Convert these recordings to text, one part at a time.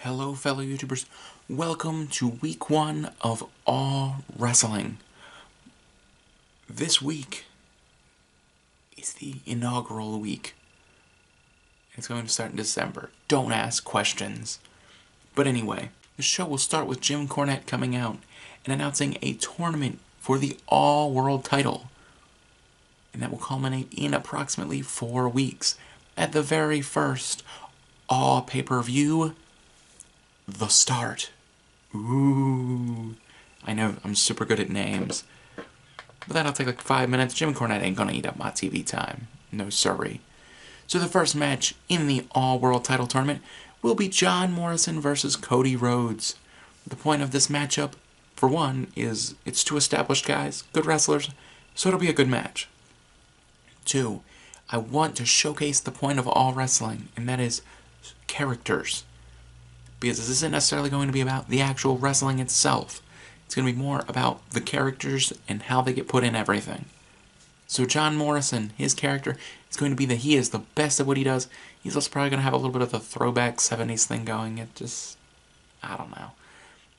Hello fellow YouTubers, welcome to week 1 of All Wrestling. This week is the inaugural week. It's going to start in December. Don't ask questions. But anyway, the show will start with Jim Cornette coming out and announcing a tournament for the All-World title. And that will culminate in approximately 4 weeks at the very first All Pay-Per-View, The Start. Ooh. I know, I'm super good at names. But that'll take like 5 minutes. Jim Cornette ain't gonna eat up my TV time. No siree. So the first match in the All-World title tournament will be John Morrison versus Cody Rhodes. The point of this matchup, for one, is it's two established guys, good wrestlers, so it'll be a good match. 2, I want to showcase the point of all wrestling, and that is characters. Because this isn't necessarily going to be about the actual wrestling itself. It's going to be more about the characters and how they get put in everything. So John Morrison, his character, is going to be that he is the best at what he does. He's also probably going to have a little bit of the throwback 70s thing going. It just, I don't know.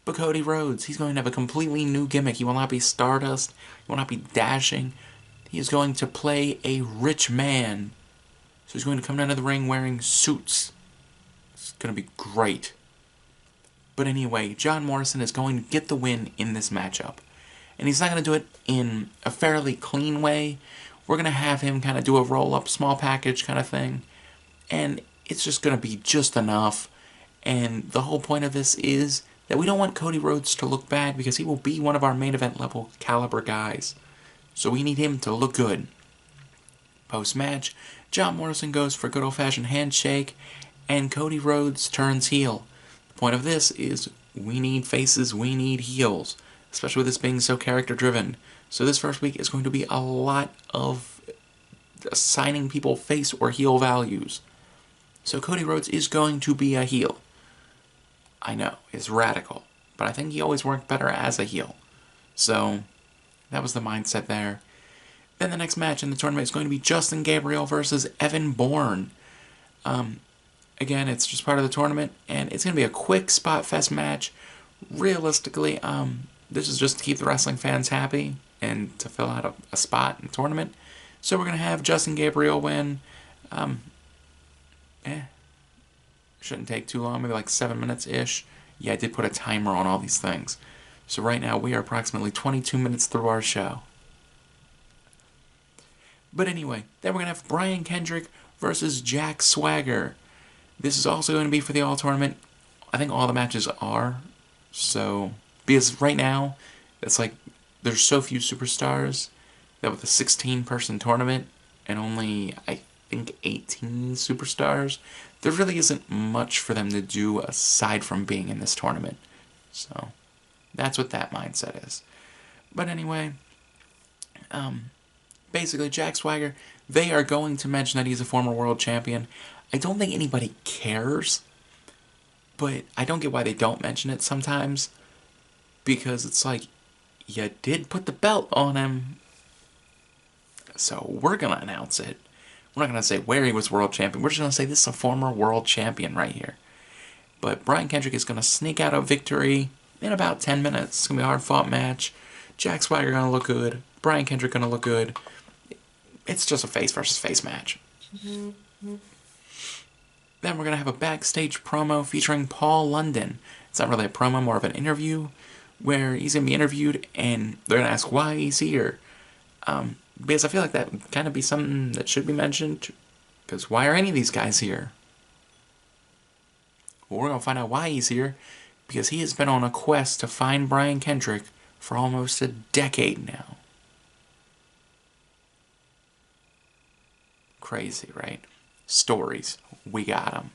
But Cody Rhodes, he's going to have a completely new gimmick. He will not be Stardust. He will not be dashing. He is going to play a rich man. So he's going to come down to the ring wearing suits. It's going to be great. But anyway, John Morrison is going to get the win in this matchup. And he's not going to do it in a fairly clean way. We're going to have him kind of do a roll-up, small package kind of thing. And it's just going to be just enough. And the whole point of this is that we don't want Cody Rhodes to look bad because he will be one of our main event level caliber guys. So we need him to look good. Post-match, John Morrison goes for a good old-fashioned handshake, and Cody Rhodes turns heel. The point of this is we need faces, we need heels, especially with this being so character-driven. So this first week is going to be a lot of assigning people face or heel values. So Cody Rhodes is going to be a heel. I know, it's radical, but I think he always worked better as a heel. So that was the mindset there. Then the next match in the tournament is going to be Justin Gabriel versus Evan Bourne. Again, it's just part of the tournament, and it's going to be a quick spot fest match. Realistically, this is just to keep the wrestling fans happy and to fill out a spot in the tournament. So we're going to have Justin Gabriel win. Shouldn't take too long, maybe like 7 minutes-ish. Yeah, I did put a timer on all these things. So right now, we are approximately 22 minutes through our show. But anyway, then we're going to have Brian Kendrick versus Jack Swagger. This is also going to be for the All Tournament. I think all the matches are. So, because right now, it's like, there's so few superstars that with a 16-person tournament and only, I think, 18 superstars, there really isn't much for them to do aside from being in this tournament. So, that's what that mindset is. But anyway, basically, Jack Swagger, they are going to mention that he's a former world champion. I don't think anybody cares, but I don't get why they don't mention it sometimes, because it's like, you did put the belt on him, so we're going to announce it. We're not going to say where he was world champion, we're just going to say this is a former world champion right here. But Brian Kendrick is going to sneak out a victory in about 10 minutes. It's going to be a hard-fought match. Jack Swagger going to look good. Brian Kendrick going to look good. It's just a face versus face match. Then we're going to have a backstage promo featuring Paul London. It's not really a promo, more of an interview, where he's going to be interviewed and they're going to ask why he's here. Because I feel like that would kind of be something that should be mentioned. Because why are any of these guys here? Well, we're going to find out why he's here. Because he has been on a quest to find Brian Kendrick for almost a decade now. Crazy, right? Stories. We got them.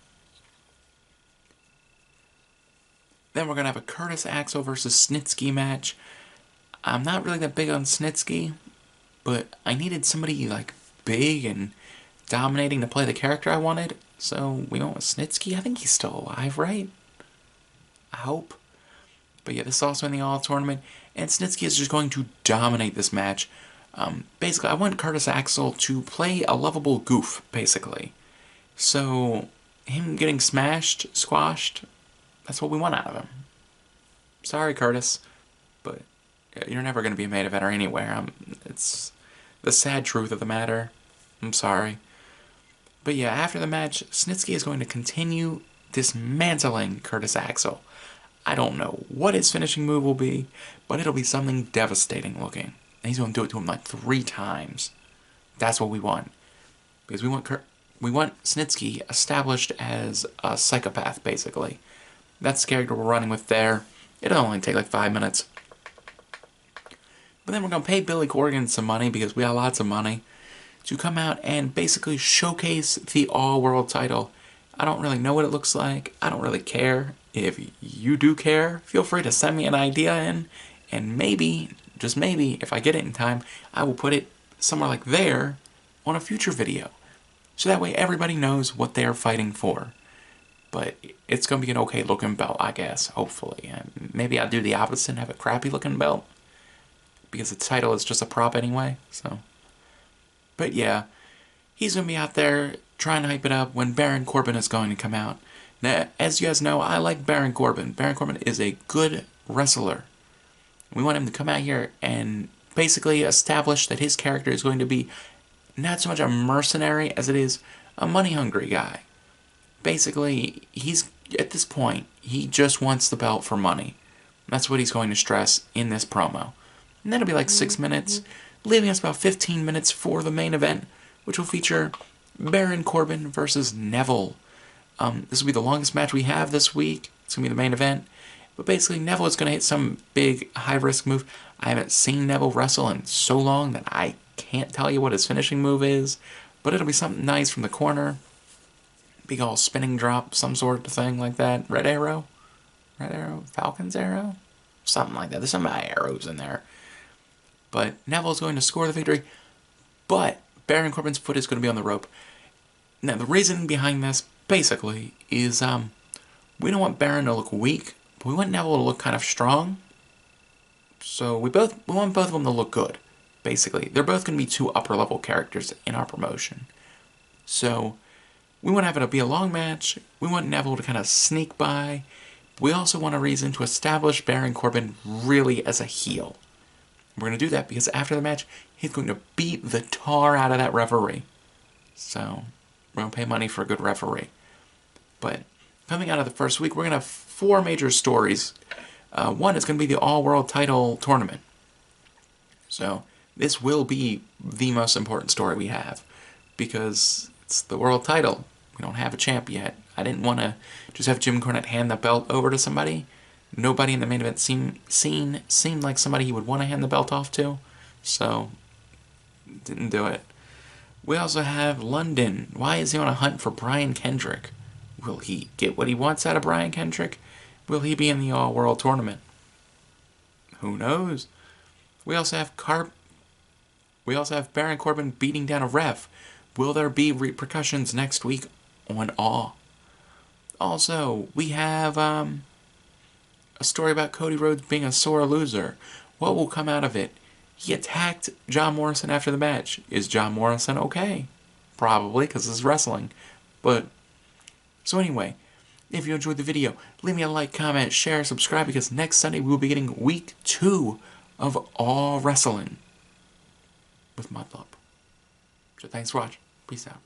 Then we're going to have a Curtis Axel versus Snitsky match. I'm not really that big on Snitsky, but I needed somebody like big and dominating to play the character I wanted. So we went with Snitsky. I think he's still alive, right? I hope. But yeah, this is also in the All Tournament. And Snitsky is just going to dominate this match. Basically, I want Curtis Axel to play a lovable goof, basically. So, him getting smashed, squashed, That's what we want out of him. Sorry, Curtis, but you're never going to be a main eventer anywhere. It's the sad truth of the matter. I'm sorry. But yeah, after the match, Snitsky is going to continue dismantling Curtis Axel. I don't know what his finishing move will be, but it'll be something devastating looking. And he's going to do it to him like 3 times. That's what we want. Because we want Snitsky established as a psychopath, basically. That's the character we're running with there. It'll only take like 5 minutes. But then we're going to pay Billy Corgan some money, because we got lots of money, to come out and basically showcase the All-World title. I don't really know what it looks like. I don't really care. If you do care, feel free to send me an idea in, and maybe, just maybe, if I get it in time, I will put it somewhere like there on a future video. So that way everybody knows what they're fighting for. But it's going to be an okay looking belt, I guess, hopefully. And maybe I'll do the opposite and have a crappy looking belt, because the title is just a prop anyway, so. But yeah, he's going to be out there trying to hype it up when Baron Corbin is going to come out. Now, as you guys know, I like Baron Corbin. Baron Corbin is a good wrestler. We want him to come out here and basically establish that his character is going to be not so much a mercenary as it is a money-hungry guy. Basically, he's, at this point, he just wants the belt for money. That's what he's going to stress in this promo. And that'll be like 6 minutes, leaving us about 15 minutes for the main event, which will feature Baron Corbin versus Neville. This will be the longest match we have this week. It's going to be the main event. But basically, Neville is going to hit some big, high-risk move. I haven't seen Neville wrestle in so long that I can't tell you what his finishing move is. But it'll be something nice from the corner. Big old spinning drop, some sort of thing like that. Red arrow? Red arrow? Falcon's arrow? Something like that. There's some arrows in there. But Neville's going to score the victory. But Baron Corbin's foot is going to be on the rope. Now, the reason behind this, basically, is we don't want Baron to look weak, but we want Neville to look kind of strong. So we want both of them to look good, basically. They're both going to be 2 upper-level characters in our promotion. So we want to have it be a long match. We want Neville to kind of sneak by. We also want a reason to establish Baron Corbin really as a heel. We're going to do that because after the match, he's going to beat the tar out of that referee. So we're going to pay money for a good referee. But coming out of the first week, we're going to have 4 major stories. One is going to be the All-World title tournament. So this will be the most important story we have, because it's the world title. We don't have a champ yet. I didn't want to just have Jim Cornette hand the belt over to somebody. Nobody in the main event seemed like somebody he would want to hand the belt off to, so didn't do it. We also have London. Why is he on a hunt for Brian Kendrick? Will he get what he wants out of Brian Kendrick? Will he be in the All-World Tournament? Who knows? We also have Baron Corbin beating down a ref. Will there be repercussions next week on Awe? Also, we have a story about Cody Rhodes being a sore loser. What will come out of it? He attacked John Morrison after the match. Is John Morrison okay? Probably, because it's wrestling. But, so anyway, if you enjoyed the video, leave me a like, comment, share, subscribe, because next Sunday we will be getting week 2 of All Wrestling with MudlupWWE. So thanks for watching. Peace out.